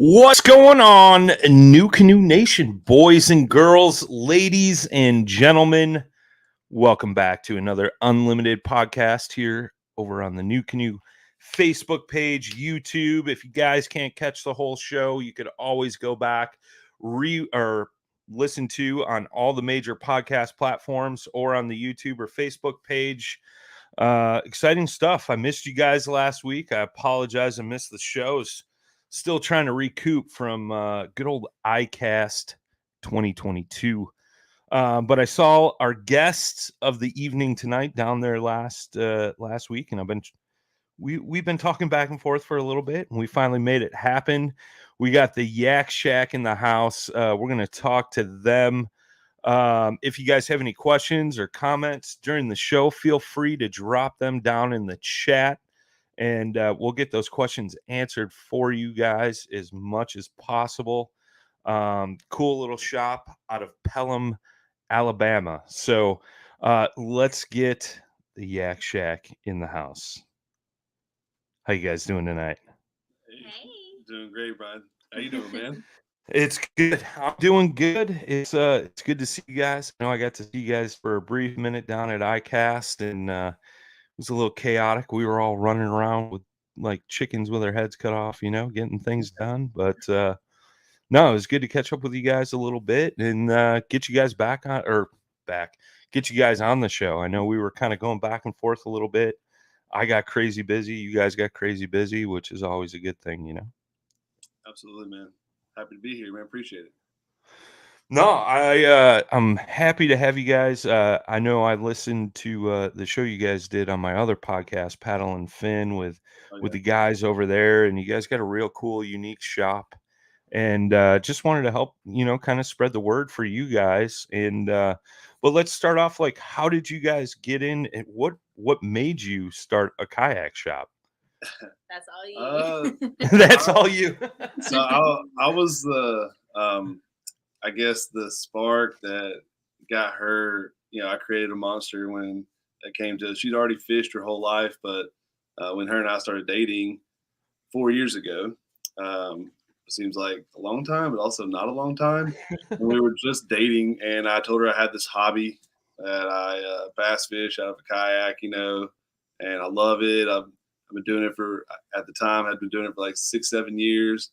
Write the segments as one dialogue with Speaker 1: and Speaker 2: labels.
Speaker 1: What's going on, NuCanoe Nation, boys and girls, ladies and gentlemen? Welcome back to another unlimited podcast here over on the NuCanoe Facebook page, YouTube. If you guys can't catch the whole show, you could always go back, or listen to on all the major podcast platforms or on the YouTube or Facebook page. Exciting stuff. I missed you guys last week. I apologize. I missed the shows. Still trying to recoup from good old ICAST 2022. But I saw our guests of the evening tonight down there last week, and we've been talking back and forth for a little bit, and we finally made it happen. We got the Yak Shack in the house. We're going to talk to them. If you guys have any questions or comments during the show, feel free to drop them down in the chat, and we'll get those questions answered for you guys as much as possible. Cool little shop out of Pelham, Alabama. So let's get the Yak Shack in the house. How you guys doing tonight?
Speaker 2: Hey. Doing great, Brian. How you doing, man?
Speaker 1: It's good. I'm doing good. It's good to see you guys. I know I got to see you guys for a brief minute down at ICAST, and it was a little chaotic. We were all running around with like chickens with our heads cut off, getting things done. But no, it was good to catch up with you guys a little bit and get you guys get you guys on the show. I know we were kind of going back and forth a little bit. I got crazy busy. You guys got crazy busy, which is always a good thing,
Speaker 2: Absolutely, man. Happy to be here, man. Appreciate it.
Speaker 1: No, I'm happy to have you guys. I know I listened to the show you guys did on my other podcast, Paddle and Fin, with the guys over there, and you guys got a real cool, unique shop, and just wanted to help, kind of spread the word for you guys. And but let's start off. Like, how did you guys get in? And what made you start a kayak shop?
Speaker 3: That's all you.
Speaker 1: That's all you.
Speaker 2: So I was the I guess the spark that got her. I created a monster when it came to. She'd already fished her whole life, but when her and I started dating 4 years ago, it seems like a long time, but also not a long time. And we were just dating, and I told her I had this hobby that I bass fish out of a kayak, and I love it. I've been doing it at the time, I'd been doing it for like 6-7 years.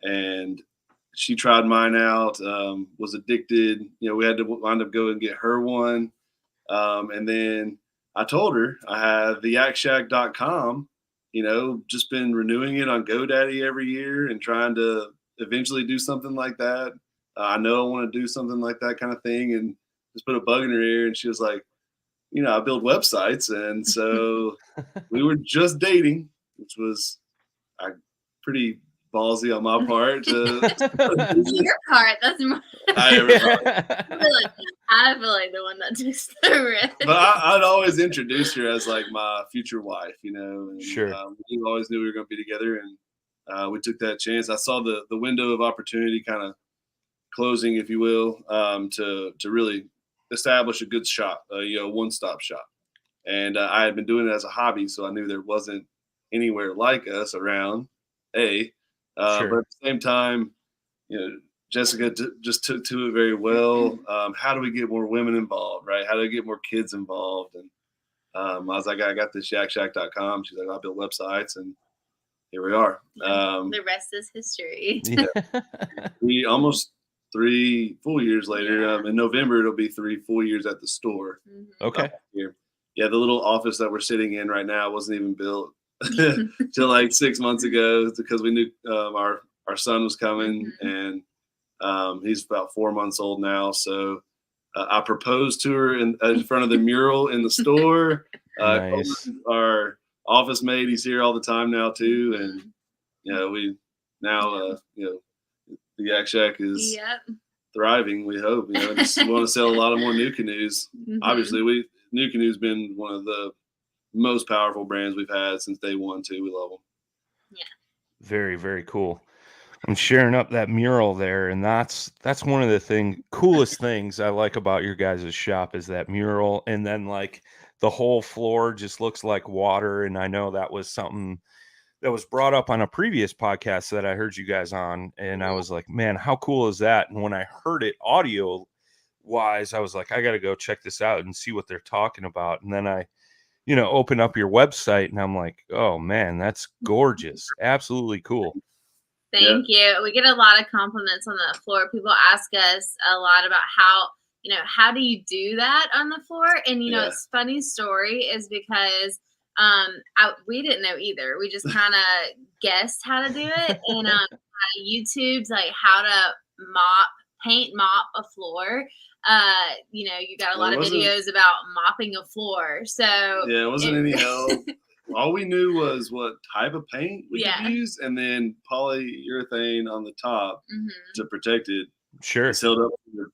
Speaker 2: And she tried mine out, was addicted. We had to wind up going and get her one. And then I told her I have the YakShack.com, just been renewing it on GoDaddy every year and trying to eventually do something like that. I know I want to do something like that kind of thing, and just put a bug in her ear. And she was like, I build websites. And so we were just dating, which was pretty ballsy on my part.
Speaker 3: Your part. That's my. I feel like the one that takes the risk.
Speaker 2: But I'd always introduce her as like my future wife, And,
Speaker 1: sure.
Speaker 2: We always knew we were going to be together, and we took that chance. I saw the window of opportunity kind of closing, if you will, to really establish a good shop, one-stop shop. And I had been doing it as a hobby, so I knew there wasn't anywhere like us around. Sure. But at the same time, Jessica just took to it very well. How do we get more women involved, right? How do we get more kids involved? And I was like, I got this YakShack.com. She's like, I build websites, and here we are.
Speaker 3: The rest is history.
Speaker 2: Yeah. We almost 3 full years later. In November, it'll be 3 full years at the store.
Speaker 1: Okay.
Speaker 2: Yeah, the little office that we're sitting in right now wasn't even built till like 6 months ago, because we knew our son was coming, and he's about 4 months old now. So I proposed to her in front of the mural in the store.
Speaker 1: Nice.
Speaker 2: Our office mate, he's here all the time now too, and we now the Yak Shack is thriving. We hope. Just want to sell a lot of more NuCanoes. Obviously, NuCanoe's been one of the most powerful brands we've had since day one too. We love them.
Speaker 3: Yeah.
Speaker 1: Very, very cool. I'm sharing up that mural there, and that's one of the coolest things I like about your guys' shop is that mural, and then like the whole floor just looks like water. And I know that was something that was brought up on a previous podcast that I heard you guys on, and I was like, man, how cool is that? And when I heard it audio wise, I was like, I got to go check this out and see what they're talking about. And then I, open up your website, and I'm like, oh man, that's gorgeous, absolutely cool.
Speaker 3: Thank you. We get a lot of compliments on the floor. People ask us a lot about how do you do that on the floor? And it's funny story is because we didn't know either. We just kind of guessed how to do it, and YouTube's like how to paint mop a floor. You got a lot of videos about mopping a floor. So
Speaker 2: it wasn't any help. All we knew was what type of paint we could use, and then polyurethane on the top to protect it.
Speaker 1: Sure.
Speaker 2: It's held up for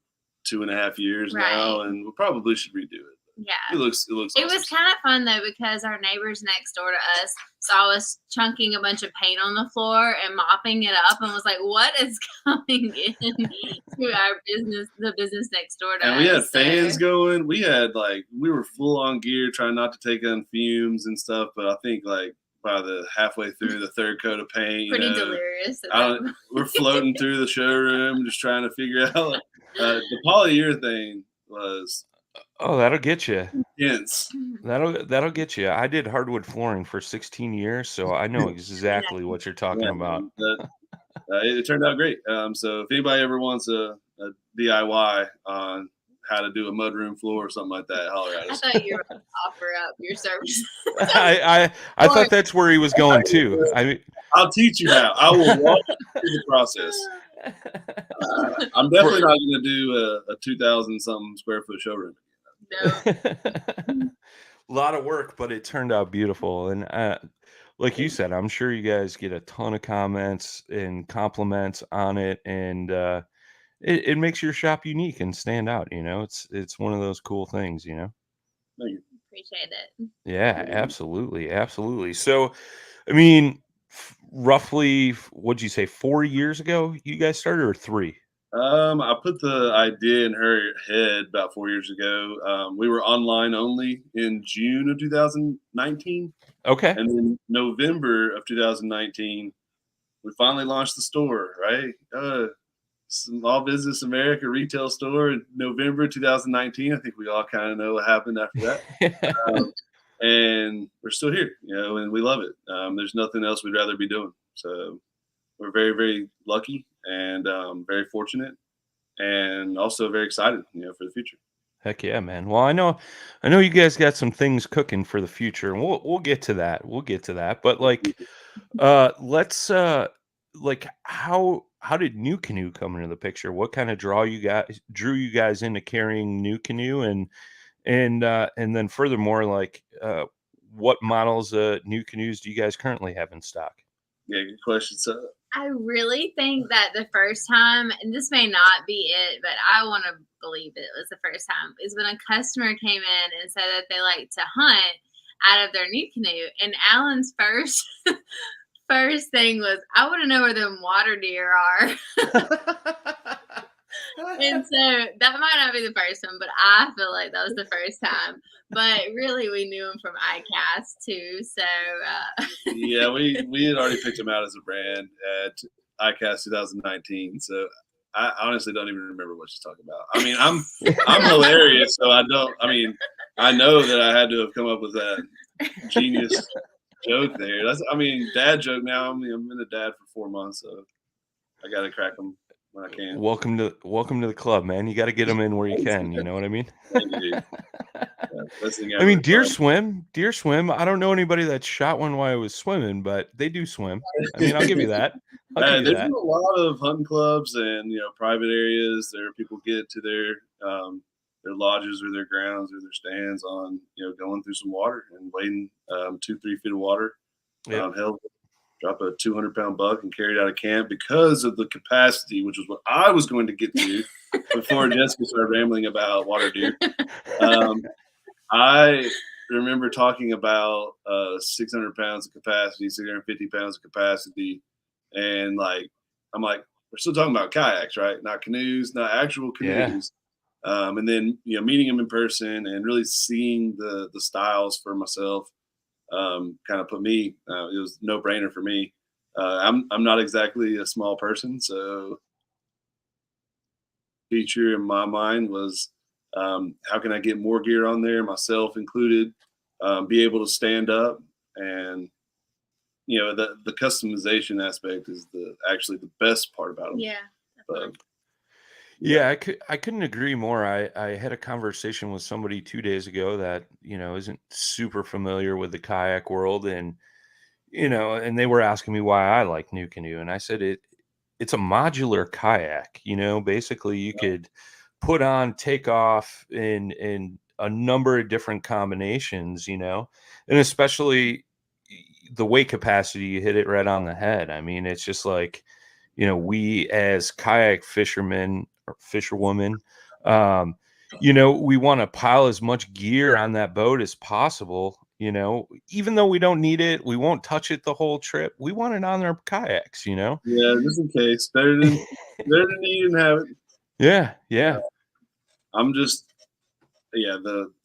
Speaker 2: 2.5 years now, and we probably should redo it.
Speaker 3: Yeah,
Speaker 2: it looks.
Speaker 3: It
Speaker 2: awesome.
Speaker 3: was kind of fun though because our neighbors next door to us saw us chunking a bunch of paint on the floor and mopping it up, and was like, "What is coming in to our business? The business next door to us."
Speaker 2: And we had fans going. We had we were full on gear, trying not to take on fumes and stuff. But I think by the halfway through the third coat of paint,
Speaker 3: pretty delirious.
Speaker 2: We're floating through the showroom, just trying to figure out the polyurethane was.
Speaker 1: Oh, that'll get you.
Speaker 2: Yes.
Speaker 1: That'll get you. I did hardwood flooring for 16 years, so I know exactly what you're talking about.
Speaker 2: It turned out great. So if anybody ever wants a DIY on how to do a mudroom floor or something like that, holler at us.
Speaker 3: I thought you were going to offer up your services.
Speaker 1: I thought that's where he was going too.
Speaker 2: I'll teach you how. I will walk you through the process. I'm definitely not going to do a 2,000 something square foot showroom.
Speaker 3: No.
Speaker 1: A lot of work, but it turned out beautiful. And like you said, I'm sure you guys get a ton of comments and compliments on it, and it makes your shop unique and stand out. It's one of those cool things.
Speaker 2: Thank you.
Speaker 3: Appreciate it.
Speaker 1: Yeah, absolutely. So, I mean, roughly, what'd you say, 4 years ago you guys started, or 3?
Speaker 2: I put the idea in her head about 4 years ago. We were online only in June of 2019.
Speaker 1: Okay.
Speaker 2: And then November of 2019, we finally launched the store, right? Small Business America retail store in November 2019. I think we all kind of know what happened after that. And we're still here, and we love it. There's nothing else we'd rather be doing. So we're very, very lucky and very fortunate, and also very excited, for the future.
Speaker 1: Heck yeah, man. Well, I know you guys got some things cooking for the future, and we'll get to that. But let's how did NuCanoe come into the picture? What kind of drew you guys into carrying NuCanoe, and then furthermore, what models NuCanoes do you guys currently have in stock?
Speaker 2: Yeah, good question. So
Speaker 3: I really think that the first time, and this may not be it, but I want to believe it was the first time, is when a customer came in and said that they like to hunt out of their NuCanoe. And Alan's first thing was, I want to know where them water deer are. And so that might not be the first one, but I feel like that was the first time. But really, we knew him from iCast too. So
Speaker 2: yeah, we had already picked him out as a brand at iCast 2019. So I honestly don't even remember what she's talking about. I mean, I'm hilarious, so I don't. I mean, I know that I had to have come up with that genius joke there. Dad joke now. I've been a dad for 4 months, so I got to crack them when I can.
Speaker 1: Welcome to the club, man. You got to get them in where you can. You know what I mean? I mean, deer swim. I don't know anybody that shot one while I was swimming, but they do swim. I mean, I'll give you that.
Speaker 2: There's a lot of hunting clubs and private areas. There people get to their lodges or their grounds or their stands on going through some water and wading 2-3 feet of water.
Speaker 1: Yep.
Speaker 2: Drop a 200-pound buck and carry it out of camp because of the capacity, which was what I was going to get to before Jessica started rambling about water deer. I remember talking about 600 pounds of capacity, 650 pounds of capacity, and I'm like, we're still talking about kayaks, right? Not canoes, not actual canoes. Yeah. And then meeting them in person and really seeing the styles for myself. kind of put me. It was no brainer for me. I'm not exactly a small person, so feature in my mind was how can I get more gear on there, myself included, be able to stand up, and the customization aspect is actually the best part about them.
Speaker 3: Yeah.
Speaker 2: But,
Speaker 1: Yeah, I couldn't agree more. I had a conversation with somebody 2 days ago that, isn't super familiar with the kayak world, and and they were asking me why I like NuCanoe, and I said it's a modular kayak. Basically you could put on, take off in a number of different combinations, and especially the weight capacity, you hit it right on the head. I mean, it's just like, we as kayak fishermen or fisherwomen, we want to pile as much gear on that boat as possible. Even though we don't need it, we won't touch it the whole trip. We want it on our kayaks.
Speaker 2: yeah, just in case, better than you didn't have it.
Speaker 1: Yeah.
Speaker 2: I'm just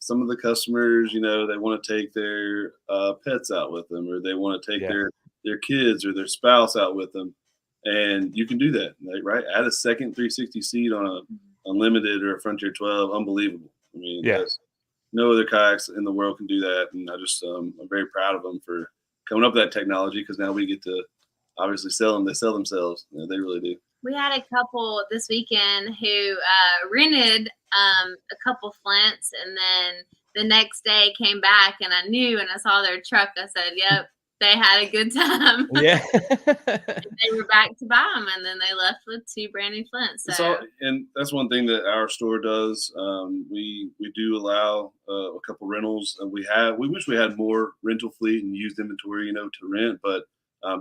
Speaker 2: some of the customers, they want to take their pets out with them, or they want to take their kids or their spouse out with them, and you can do that, right? Add a second 360 seat on a Unlimited or a Frontier 12, unbelievable. I mean, no other kayaks in the world can do that, and I just I'm very proud of them for coming up with that technology, because now we get to obviously sell them. They sell themselves. They really do.
Speaker 3: We had a couple this weekend who rented a couple Flints, and then the next day came back, and I knew, and I saw their truck. I said, "Yep, they had a good time."
Speaker 1: Yeah.
Speaker 3: They were back to buy them, and then they left with 2 brand new Flints. So,
Speaker 2: and that's one thing that our store does. We do allow a couple rentals, and we wish we had more rental fleet and used inventory, to rent. But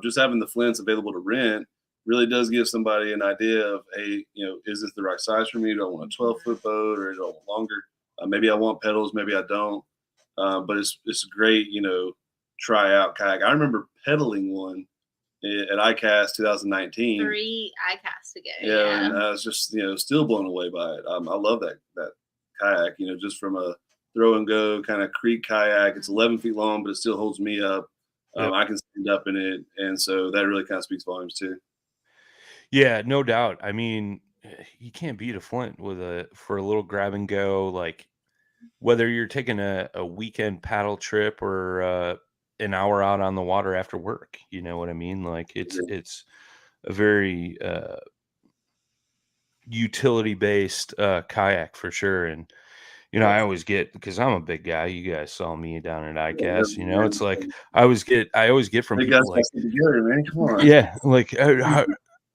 Speaker 2: just having the Flints available to rent really does give somebody an idea of, hey, is this the right size for me? Do I want a 12-foot boat, or do I want longer? Maybe I want pedals, maybe I don't. But it's great, try out kayak. I remember pedaling one at ICAST 2019.
Speaker 3: 3 ICAST ago.
Speaker 2: Yeah, and I was just still blown away by it. I love that kayak. Just from a throw and go kind of creek kayak. It's 11 feet long, but it still holds me up. I can stand up in it, and so that really kind of speaks volumes too.
Speaker 1: Yeah, no doubt. I mean, you can't beat a Flint for a little grab and go, like whether you're taking a weekend paddle trip or an hour out on the water after work. You know what I mean? Like it's a very utility based kayak for sure. And I always get, because I'm a big guy. You guys saw me down at ICAST. It's like I always get from people like,
Speaker 2: together, man. Come on.
Speaker 1: yeah, like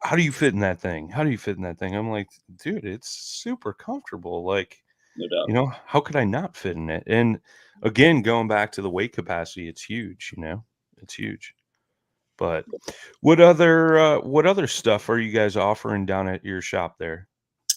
Speaker 1: how do you fit in that thing? How do you fit in that thing? I'm like, dude, it's super comfortable. Like,
Speaker 2: No doubt.
Speaker 1: how could I not fit in it? And again, going back to the weight capacity, it's huge. It's huge. But what other stuff are you guys offering down at your shop there?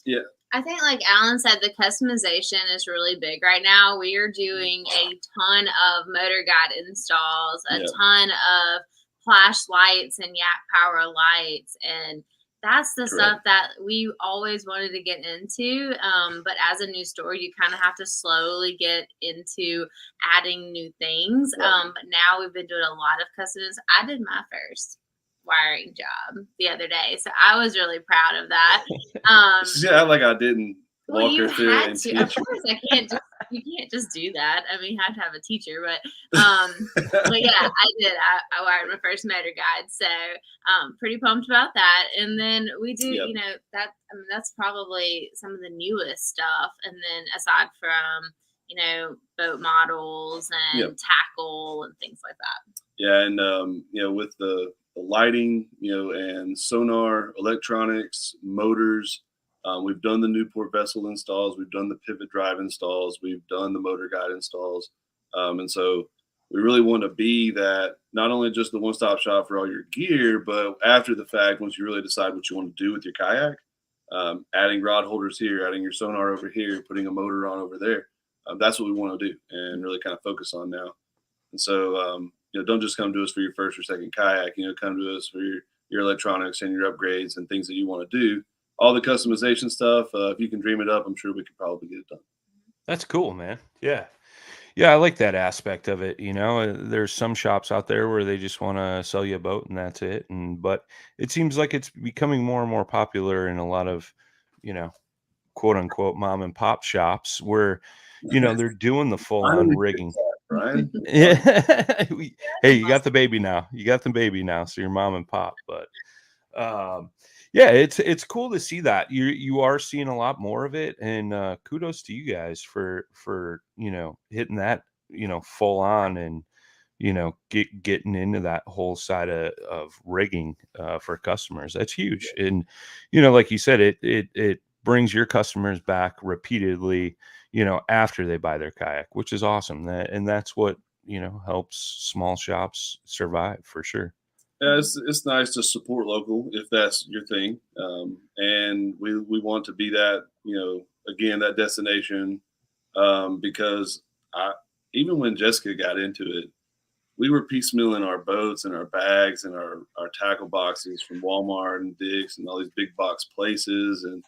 Speaker 2: Yeah,
Speaker 3: I think, like Alan said, the customization is really big right now. We are doing a ton of motor guide installs, a ton of flashlights and Yak Power lights, and that's the stuff that we always wanted to get into. But as a new store, you kind of have to slowly get into adding new things. But now we've been doing a lot of customers. I did my first wiring job the other day, so I was really proud of that.
Speaker 2: Like I didn't walk her through it and teach.
Speaker 3: Of course, you can't just do that. I mean, you have to have a teacher, but yeah, I did. I wired my first motor guide, so pretty pumped about that. And then we do, that's probably some of the newest stuff. And then aside from boat models and tackle and things like that.
Speaker 2: Yeah, and with the lighting, and sonar, electronics, motors. We've done the Newport vessel installs. We've done the pivot drive installs. We've done the motor guide installs. And so we really want to be that, not only just the one-stop shop for all your gear, but after the fact, once you really decide what you want to do with your kayak, adding rod holders here, adding your sonar over here, putting a motor on over there. That's what we want to do and really kind of focus on now. And so, don't just come to us for your first or second kayak. Come to us for your electronics and your upgrades and things that you want to do. All the customization stuff, if you can dream it up, I'm sure we could probably get it done.
Speaker 1: That's cool, man. Yeah. Yeah, I like that aspect of it. There's some shops out there where they just want to sell you a boat and that's it. But it seems like it's becoming more and more popular in a lot of, you know, quote unquote mom and pop shops where, they're doing the full on
Speaker 2: Finally
Speaker 1: rigging.
Speaker 2: fixed that, Brian.
Speaker 1: Yeah. Hey, you got the baby now. You got the baby now. So you're mom and pop. But yeah, it's cool to see that you are seeing a lot more of it, and kudos to you guys for hitting that full on and getting into that whole side of rigging for customers. That's huge, and like you said, it brings your customers back repeatedly, after they buy their kayak, which is awesome. That's what helps small shops survive for sure.
Speaker 2: Yeah, it's nice to support local if that's your thing, and we want to be that, again, that destination, because I even when Jessica got into it, we were piecemealing our boats and our bags and our tackle boxes from Walmart and Dick's and all these big box places, and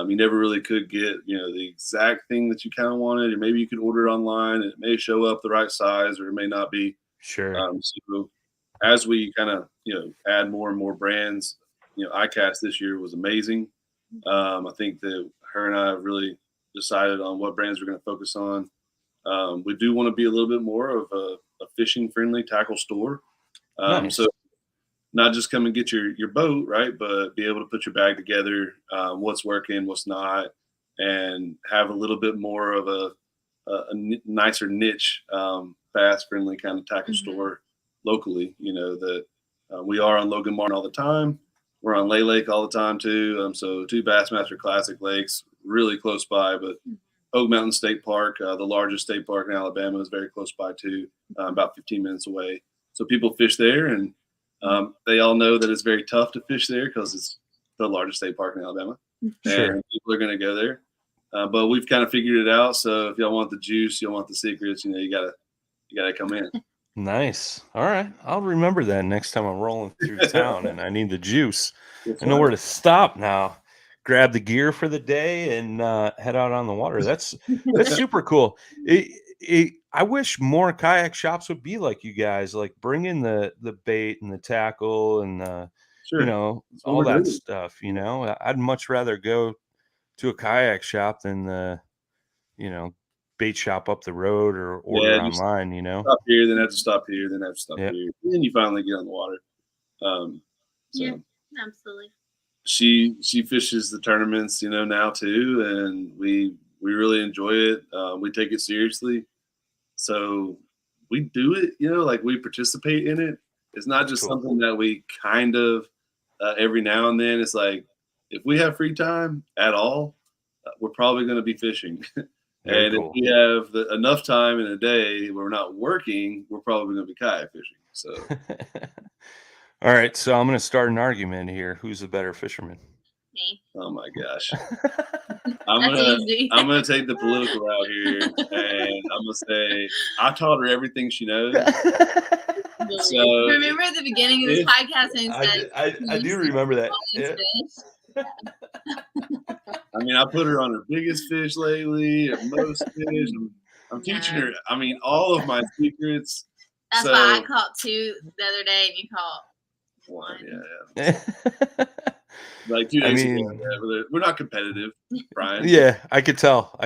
Speaker 2: you never really could get the exact thing that you kind of wanted, or maybe you could order it online and it may show up the right size or it may not be.
Speaker 1: Sure.
Speaker 2: So as we kind of add more and more brands, ICAST this year was amazing. I think that her and I have really decided on what brands we're going to focus on. We do want to be a little bit more of a fishing friendly tackle store.
Speaker 1: Nice.
Speaker 2: So not just come and get your boat, right, but be able to put your bag together, what's working, what's not, and have a little bit more of a nicer niche, bass friendly kind of tackle store locally. That we are on Logan Martin all the time. We're on Lay Lake all the time too. So 2 Bassmaster Classic lakes really close by, but Oak Mountain State Park, the largest state park in Alabama, is very close by too, about 15 minutes away. So people fish there, and they all know that it's very tough to fish there because it's the largest state park in Alabama.
Speaker 1: Sure.
Speaker 2: And people are going to go there. But we've kind of figured it out. So if y'all want the juice, y'all want the secrets, you gotta come in.
Speaker 1: Nice. All right. I'll remember that next time I'm rolling through town and I need the juice.
Speaker 2: It's
Speaker 1: I know where to stop now. Grab the gear for the day and head out on the water. That's super cool. I wish more kayak shops would be like you guys, like bring in the bait and the tackle and
Speaker 2: Sure.
Speaker 1: all that stuff. I'd much rather go to a kayak shop than the bait shop up the road or order online.
Speaker 2: Stop here, then have to stop here, then have to stop
Speaker 1: Yep.
Speaker 2: here, and then you finally get on the water.
Speaker 3: Yeah, absolutely.
Speaker 2: She fishes the tournaments, now too, and we really enjoy it. We take it seriously, so we do it. Like we participate in it. It's not just something that we kind of every now and then. It's like if we have free time at all, we're probably going to be fishing. And if we have enough time in a day where we're not working, we're probably going to be kayak fishing. So.
Speaker 1: All right, so I'm going to start an argument here. Who's the better fisherman?
Speaker 3: Me.
Speaker 2: Oh my gosh. I'm gonna take the political route here, and I'm gonna say I taught her everything she knows. So
Speaker 3: remember at the beginning of this podcast, and he said,
Speaker 1: I do remember that.
Speaker 3: Yeah.
Speaker 2: I mean, I put her on her biggest fish lately, or most fish. I'm teaching her. I mean, all of my secrets.
Speaker 3: That's why I caught 2 the other day, and you caught 1.
Speaker 2: Yeah. Like 2 days ago. We're not competitive, Brian.
Speaker 1: Yeah, I could tell.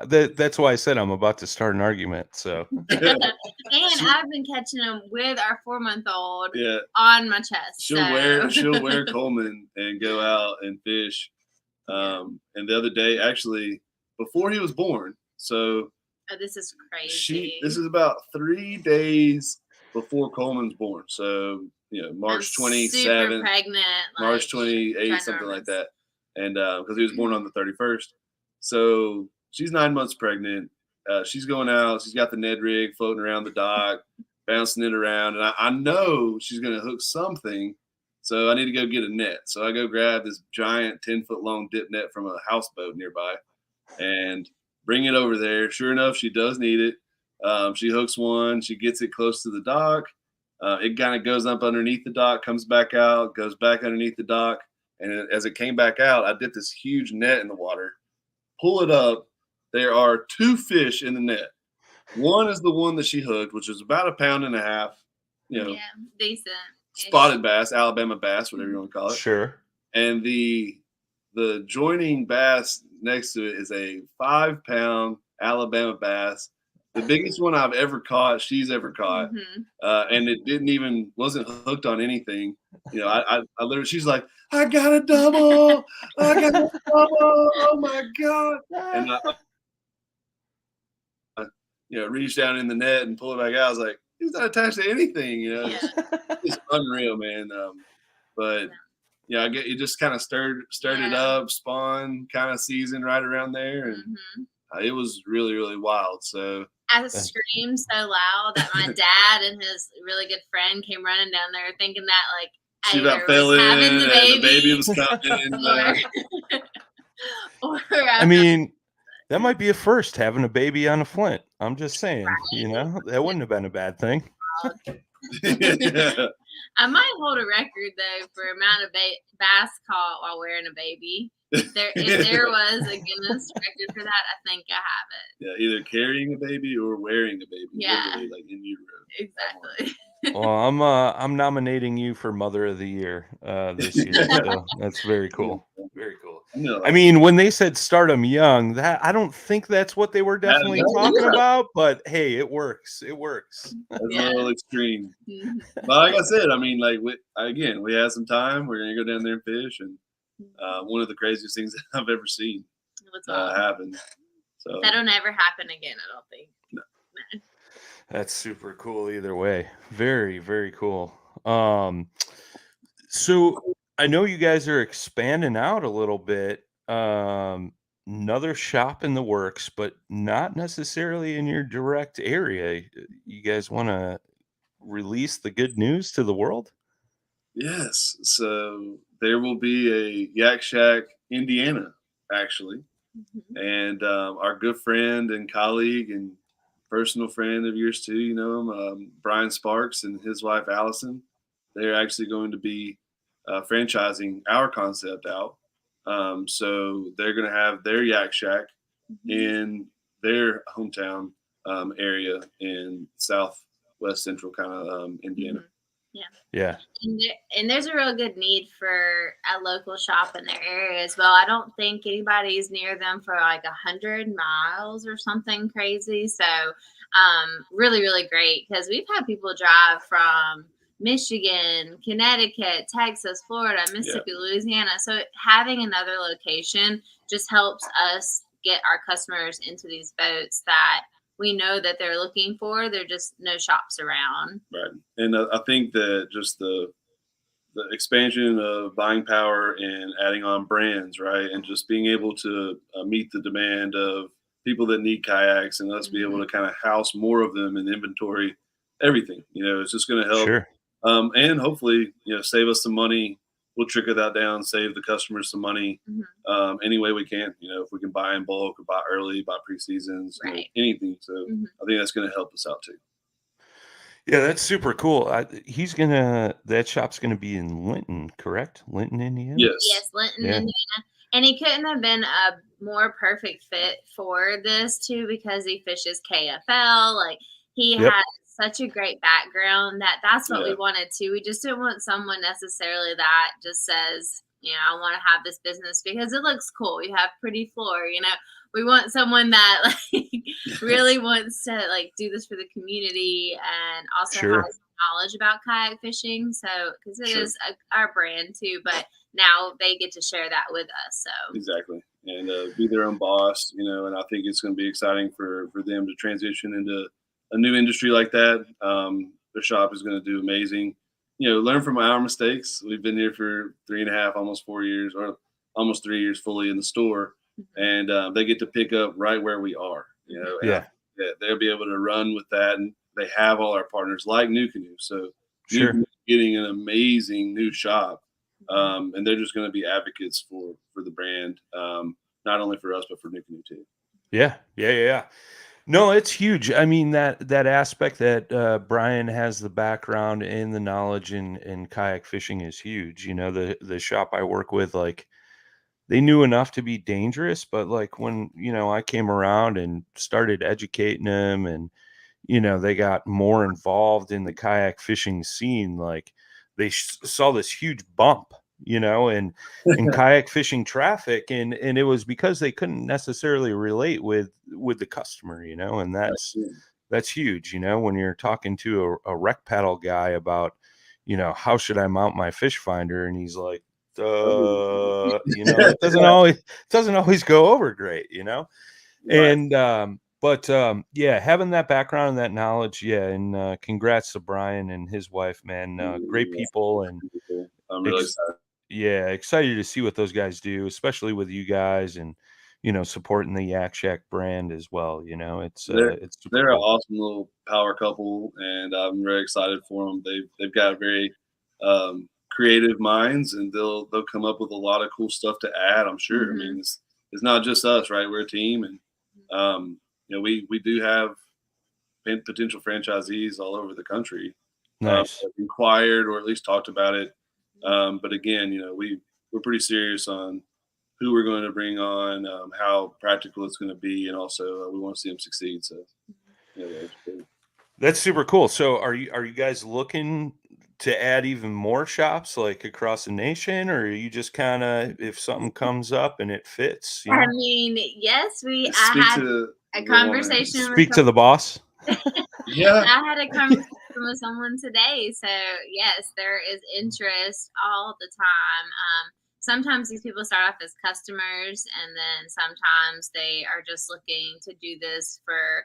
Speaker 1: That's why I said I'm about to start an argument. So.
Speaker 3: And I've been catching them with our 4-month-old
Speaker 2: Yeah.
Speaker 3: on my chest.
Speaker 2: She'll wear Coleman and go out and fish. And the other day, actually, before he was born. So.
Speaker 3: Oh, this is crazy.
Speaker 2: This is about 3 days before Coleman's born. So. March 27th,
Speaker 3: pregnant,
Speaker 2: March 28th, something like that. And because he was born on the 31st. So she's 9 months pregnant. She's going out. She's got the Ned rig floating around the dock, bouncing it around. And I know she's going to hook something. So I need to go get a net. So I go grab this giant 10-foot long dip net from a houseboat nearby and bring it over there. Sure enough, she does need it. She hooks one. She gets it close to the dock. It kind of goes up underneath the dock, comes back out, goes back underneath the dock. And as it came back out, I dipped this huge net in the water. Pull it up. There are 2 fish in the net. One is the one that she hooked, which is about 1.5 pounds.
Speaker 3: Yeah, decent.
Speaker 2: Spotted bass, Alabama bass, whatever you want to call it.
Speaker 1: Sure.
Speaker 2: And the joining bass next to it is a 5-pound Alabama bass, the biggest one I've ever caught. She's ever caught, and it wasn't hooked on anything. I literally, she's like, I got a double, I got a double, oh my god! And I reached down in the net and pulled it back out. I was like, he's not attached to anything, It's unreal, man. But I get it just kind of stirred it up, spawn kind of season right around there, and it was really, really wild. So
Speaker 3: I screamed so loud that my dad and his really good friend came running down there, thinking that like
Speaker 2: she about fell in, and the baby was coming.
Speaker 1: I mean, that might be a first, having a baby on a Flint. I'm just saying, that wouldn't have been a bad thing.
Speaker 3: I might hold a record though for amount of bass caught while wearing a baby. If there was a Guinness record for that, I think I have it.
Speaker 2: Yeah, either carrying a baby or wearing a baby.
Speaker 3: Yeah,
Speaker 2: like in utero.
Speaker 3: Exactly.
Speaker 1: Well, I'm nominating you for Mother of the Year this year. So that's very cool. Very cool. I mean, when they said start them young, that I don't think that's what they were definitely talking about. But hey, it works. It works.
Speaker 2: That's a little extreme. But like I said, I mean, like we had some time. We're gonna go down there and fish, and one of the craziest things that I've ever seen happen. So
Speaker 3: that'll never happen again, I don't think.
Speaker 2: No.
Speaker 1: That's super cool either way. Very, very cool. So I know you guys are expanding out a little bit. Another shop in the works, but not necessarily in your direct area. You guys want to release the good news to the world?
Speaker 2: Yes. So there will be a Yak Shak, Indiana, actually. And our good friend and colleague and personal friend of yours too, you know him, Brian Sparks and his wife Allison. They're actually going to be franchising our concept out. So they're going to have their Yak Shack in their hometown area in southwest central kind of Indiana.
Speaker 1: Yeah.
Speaker 3: And there's a real good need for a local shop in their area as well. I don't think anybody's near them for like 100 miles or something crazy. So really, really great, because we've had people drive from Michigan, Connecticut, Texas, Florida, Mississippi, Louisiana. So having another location just helps us get our customers into these boats that we know that they're looking for. They're just no shops around.
Speaker 2: Right. And I think that just the expansion of buying power and adding on brands, right, and just being able to meet the demand of people that need kayaks, and us be able to kind of house more of them in inventory, everything, it's just going to help.
Speaker 1: Sure.
Speaker 2: And hopefully, save us some money. We'll trickle that down, save the customers some money any way we can. If we can buy in bulk or buy early, buy pre-seasons, anything. So I think that's going to help us out too.
Speaker 1: Yeah, that's super cool. That shop's gonna be in Linton, correct? Linton, Indiana.
Speaker 3: Yes, Linton, Indiana. And he couldn't have been a more perfect fit for this too, because he fishes KFL. Like he has such a great background that's what we wanted to. We just didn't want someone necessarily that just says, I want to have this business because it looks cool. You have pretty floor, We want someone that really wants to do this for the community and also has knowledge about kayak fishing. So, because it is our brand too, but now they get to share that with us. So
Speaker 2: exactly, and be their own boss, and I think it's going to be exciting for them to transition into a new industry like that. Their shop is going to do amazing. Learn from our mistakes. We've been here for 3.5, almost 4 years, or almost 3 years fully in the store. And they get to pick up right where we are, they'll be able to run with that. And they have all our partners like NuCanoe. So NuCanoe getting an amazing new shop. And they're just going to be advocates for the brand, not only for us, but for NuCanoe too.
Speaker 1: Yeah. No, it's huge. I mean, that aspect that Brian has the background and the knowledge in kayak fishing is huge. The shop I work with, they knew enough to be dangerous, but when I came around and started educating them and they got more involved in the kayak fishing scene. Like they saw this huge bump, in kayak fishing traffic, and it was because they couldn't necessarily relate with the customer, and that's huge, when you're talking to a rec paddle guy about, how should I mount my fish finder, and he's like, that doesn't always go over great, and yeah, having that background and that knowledge, and congrats to Brian and his wife, man. Great people, and
Speaker 2: I'm really excited.
Speaker 1: Yeah, excited to see what those guys do, especially with you guys, and supporting the Yak Shak brand as well. It's super
Speaker 2: They're an
Speaker 1: cool.
Speaker 2: awesome little power couple, and I'm very excited for them. They've got very creative minds, and they'll come up with a lot of cool stuff to add, I'm sure. I mean, it's not just us, right? We're a team, and we do have potential franchisees all over the country.
Speaker 1: Nice.
Speaker 2: Inquired or at least talked about it. But again, we're pretty serious on who we're going to bring on, how practical it's going to be, and also we want to see them succeed. So,
Speaker 1: that's super cool. So, are you guys looking to add even more shops like across the nation, or are you just kind of, if something comes up and it fits?
Speaker 3: I mean, yes, I had a conversation.
Speaker 1: Speak to the boss.
Speaker 2: Yeah,
Speaker 3: I had a conversation with someone today. So yes, there is interest all the time. Sometimes these people start off as customers, and then sometimes they are just looking to do this for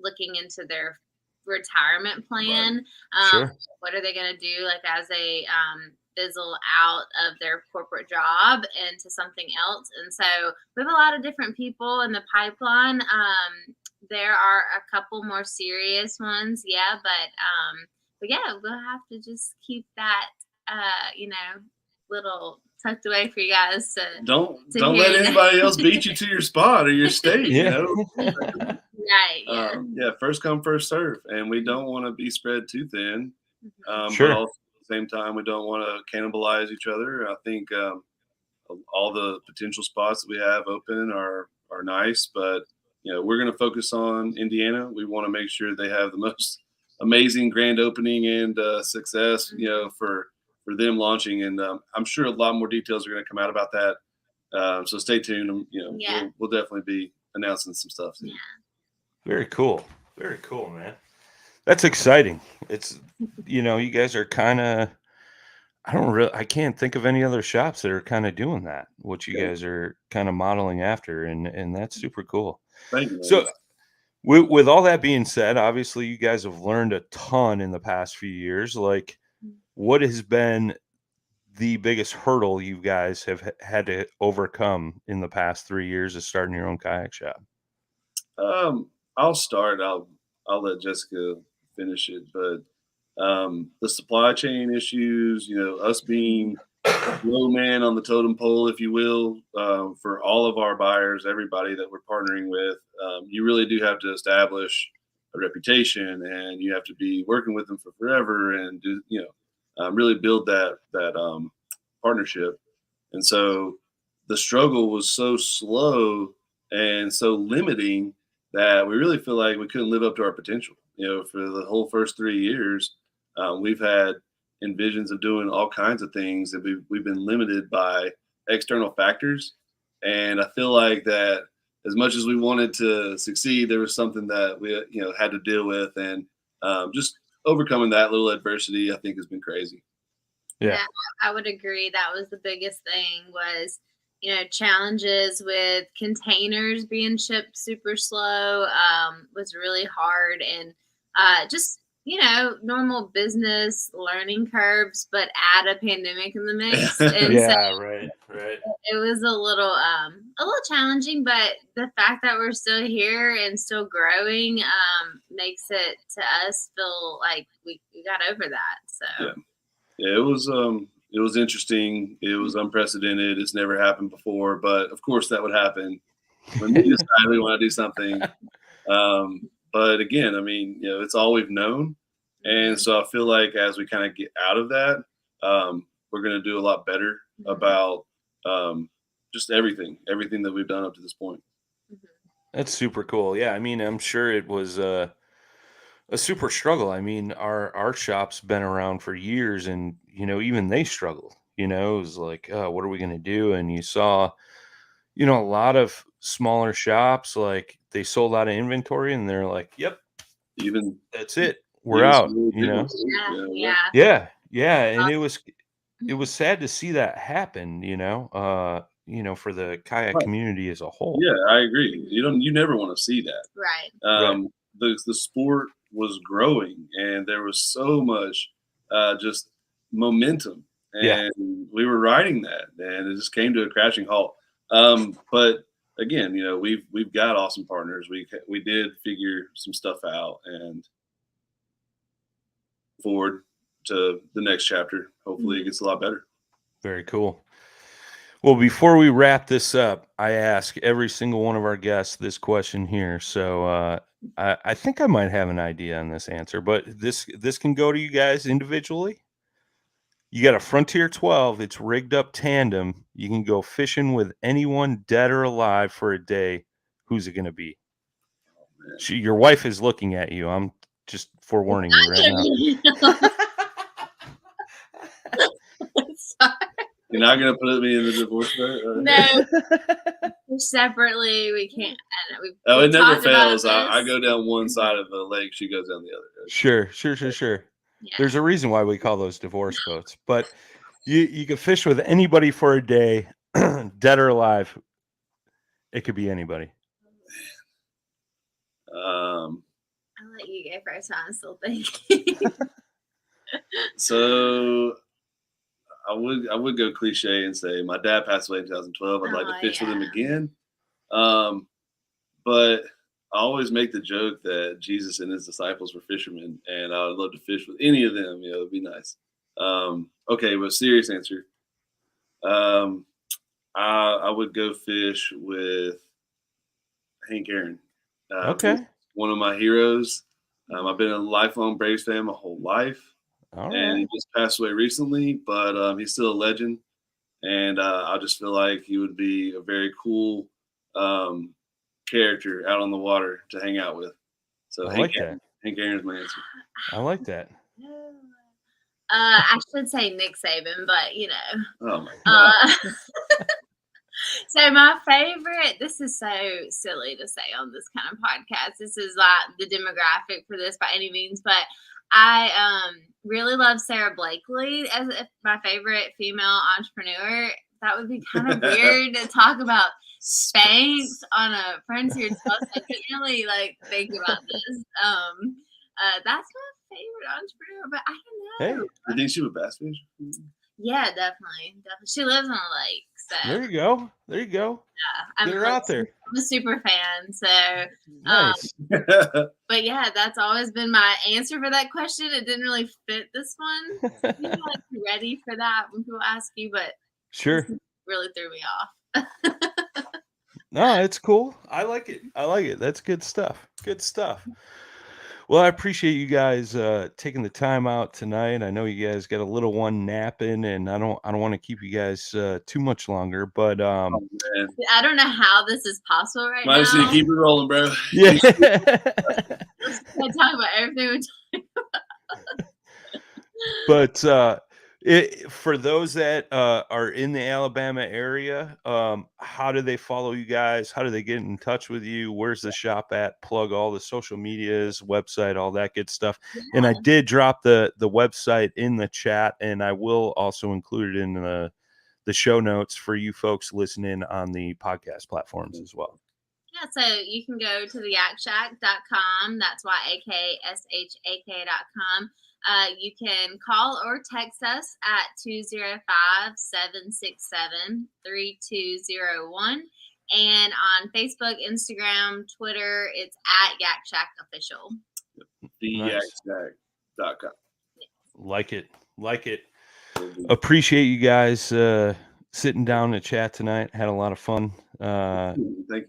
Speaker 3: looking into their retirement plan.
Speaker 1: Sure.
Speaker 3: What are they going to do, like, as they fizzle out of their corporate job into something else? And so we have a lot of different people in the pipeline. There are a couple more serious ones, but yeah, we'll have to just keep that little tucked away for you guys to
Speaker 2: don't let anybody else beat you to your spot or your stage.
Speaker 3: Right.
Speaker 2: Yeah. First come, first serve, and we don't want to be spread too thin.
Speaker 1: Sure.
Speaker 2: But also at the same time, we don't want to cannibalize each other. I think all the potential spots that we have open are nice, but we're going to focus on Indiana. We want to make sure they have the most amazing grand opening and success, for them launching. And I'm sure a lot more details are going to come out about that. So stay tuned. We'll definitely be announcing some stuff soon.
Speaker 3: Yeah.
Speaker 1: Very cool. Very cool, man. That's exciting. It's, you guys are kind of, I can't think of any other shops that are kind of doing that, what you guys are kind of modeling after. And that's super cool.
Speaker 2: Thank you.
Speaker 1: So with all that being said, obviously you guys have learned a ton in the past few years. Like, what has been the biggest hurdle you guys have had to overcome in the past 3 years of starting your own kayak shop?
Speaker 2: I'll start. I'll let Jessica finish it. But the supply chain issues, us being low man on the totem pole, if you will, for all of our buyers, everybody that we're partnering with, you really do have to establish a reputation, and you have to be working with them for forever, and do really build that partnership. And so the struggle was so slow and so limiting that we really feel like we couldn't live up to our potential. For the whole first 3 years, we've had envisions of doing all kinds of things that we've been limited by external factors. And I feel like that as much as we wanted to succeed, there was something that we had to deal with, and just overcoming that little adversity, I think, has been crazy.
Speaker 3: Yeah, I would agree. That was the biggest thing, was challenges with containers being shipped super slow, was really hard, and just normal business learning curves, but add a pandemic in the mix. And
Speaker 1: right.
Speaker 3: It was a little challenging, but the fact that we're still here and still growing makes it, to us, feel like we got over that. So
Speaker 2: yeah, it was interesting. It was unprecedented. It's never happened before, but of course that would happen when we decide we want to do something. But again, I mean, it's all we've known. And so I feel like as we kind of get out of that, we're going to do a lot better about just everything that we've done up to this point.
Speaker 1: That's super cool. Yeah. I mean, I'm sure it was, a super struggle. I mean, our shop's been around for years, and even they struggled. It was like, what are we going to do? And you saw, a lot of smaller shops, like they sold out of inventory, and they're like, "Yep,
Speaker 2: Even
Speaker 1: that's it, we're
Speaker 2: even
Speaker 1: out."
Speaker 2: some really big ones too.
Speaker 3: Yeah.
Speaker 1: Yeah, and it was sad to see that happen. For the kayak
Speaker 2: Right.
Speaker 1: community as a whole.
Speaker 2: Yeah, I agree. You never want to see that.
Speaker 3: Right.
Speaker 1: Right.
Speaker 2: The sport was growing, and there was so much just momentum,
Speaker 1: Yeah.
Speaker 2: and we were riding that, and it just came to a crashing halt. But again, we've got awesome partners. We did figure some stuff out, and forward to the next chapter. Hopefully, it gets a lot better.
Speaker 1: Very cool. Well, before we wrap this up, I ask every single one of our guests this question here. So I think I might have an idea on this answer, but this can go to you guys individually. You got a Frontier 12. It's rigged up tandem. You can go fishing with anyone dead or alive for a day. Who's it going to be? Your wife is looking at you. I'm just forewarning you right now.
Speaker 3: Sorry.
Speaker 2: You're not gonna put me in the divorce vote?
Speaker 3: No. Separately, we can't.
Speaker 2: It never fails. I go down one side of the lake, she goes down the other.
Speaker 1: Sure. Yeah. There's a reason why we call those divorce boats. But you can fish with anybody for a day, dead or alive. It could be anybody.
Speaker 3: I'll let you go first. I'm still thinking.
Speaker 2: So I would go cliche and say my dad passed away in 2012. I'd like to fish with him again. But I always make the joke that Jesus and his disciples were fishermen, and I would love to fish with any of them. It'd be nice. Okay, but serious answer. I would go fish with Hank Aaron.
Speaker 1: Okay.
Speaker 2: One of my heroes. I've been a lifelong Braves fan my whole life. And he just passed away recently, but he's still a legend. And I just feel like he would be a very cool character out on the water to hang out with. So Hank Aaron's my answer.
Speaker 1: I like that.
Speaker 3: I should say Nick Saban, but
Speaker 2: Oh my God.
Speaker 3: So my favorite, this is so silly to say on this kind of podcast. This is not the demographic for this by any means, but I really love Sarah Blakely as my favorite female entrepreneur. That would be kind of weird to talk about Spanx on a Frontier 12. I can't really think about this. That's my favorite entrepreneur, but I don't know.
Speaker 2: Hey, you think she would bass fish?
Speaker 3: Yeah, definitely. She lives on a lake. So
Speaker 1: there you go. Yeah, Get her out there.
Speaker 3: I'm a super fan. So
Speaker 1: nice.
Speaker 3: But yeah, that's always been my answer for that question. It didn't really fit this one. You're ready for that when people ask you, but
Speaker 1: sure,
Speaker 3: really threw me off.
Speaker 1: No, it's cool. I like it. That's good stuff. Well, I appreciate you guys taking the time out tonight. I know you guys got a little one napping, and I don't want to keep you guys too much longer. But
Speaker 3: I don't know how this is possible right now.
Speaker 2: Might just need to keep it rolling, bro.
Speaker 1: Yeah.
Speaker 3: I talk about everything we're talking about.
Speaker 1: But for those that are in the Alabama area, how do they follow you guys? How do they get in touch with you? Where's the shop at? Plug all the social medias, website, all that good stuff. Yeah. And I did drop the website in the chat, and I will also include it in the show notes for you folks listening on the podcast platforms as well.
Speaker 3: Yeah, so you can go to the yakshak.com. That's YAKSHAK.com. You can call or text us at 205-767-3201. And on Facebook, Instagram, Twitter, it's at Yak Shak Official.
Speaker 2: TheYakShack.com.
Speaker 1: Like it. Appreciate you guys sitting down to chat tonight. Had a lot of fun.
Speaker 2: Thank you.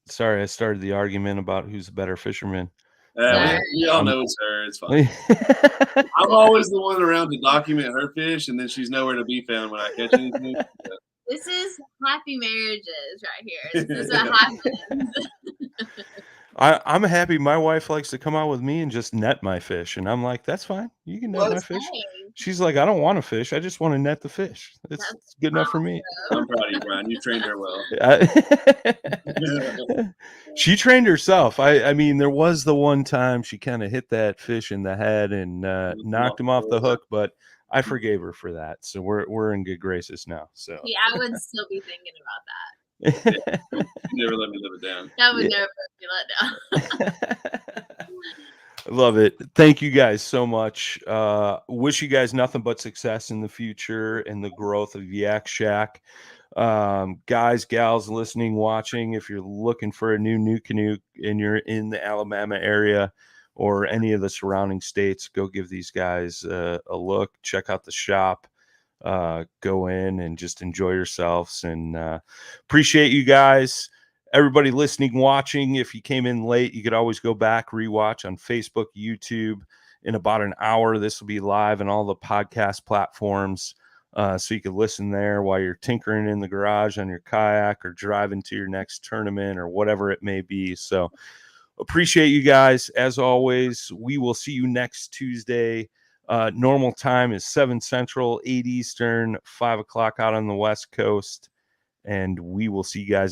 Speaker 1: Sorry, I started the argument about who's the better fisherman.
Speaker 2: We all know it's her. It's fine. I'm always the one around to document her fish, and then she's nowhere to be found when I catch anything.
Speaker 3: This is happy marriages right here. This is what happens.
Speaker 1: I'm happy my wife likes to come out with me and just net my fish, and I'm like, "That's fine. You can net my fish." She's like, "I don't want to fish. I just want to net the fish. It's good enough for me."
Speaker 2: I'm proud of you, Brian. You trained her well.
Speaker 1: She trained herself. I mean, there was the one time she kind of hit that fish in the head and knocked him off the hook, but I forgave her for that. So we're in good graces now. So
Speaker 3: yeah, I would still be thinking about that.
Speaker 2: You never let me live it down.
Speaker 3: That would never be let down.
Speaker 1: Love it. Thank you guys so much. Wish you guys nothing but success in the future and the growth of Yak Shak. Guys, gals listening, watching, if you're looking for a new NuCanoe and you're in the Alabama area or any of the surrounding states, go give these guys a look. Check out the shop. Go in and just enjoy yourselves, and appreciate you guys. Everybody listening, watching, if you came in late, you could always go back, rewatch on Facebook, YouTube. In about an hour, this will be live on all the podcast platforms. So you can listen there while you're tinkering in the garage on your kayak or driving to your next tournament or whatever it may be. So appreciate you guys. As always, we will see you next Tuesday. Normal time is 7 Central, 8 Eastern, 5 o'clock out on the West Coast. And we will see you guys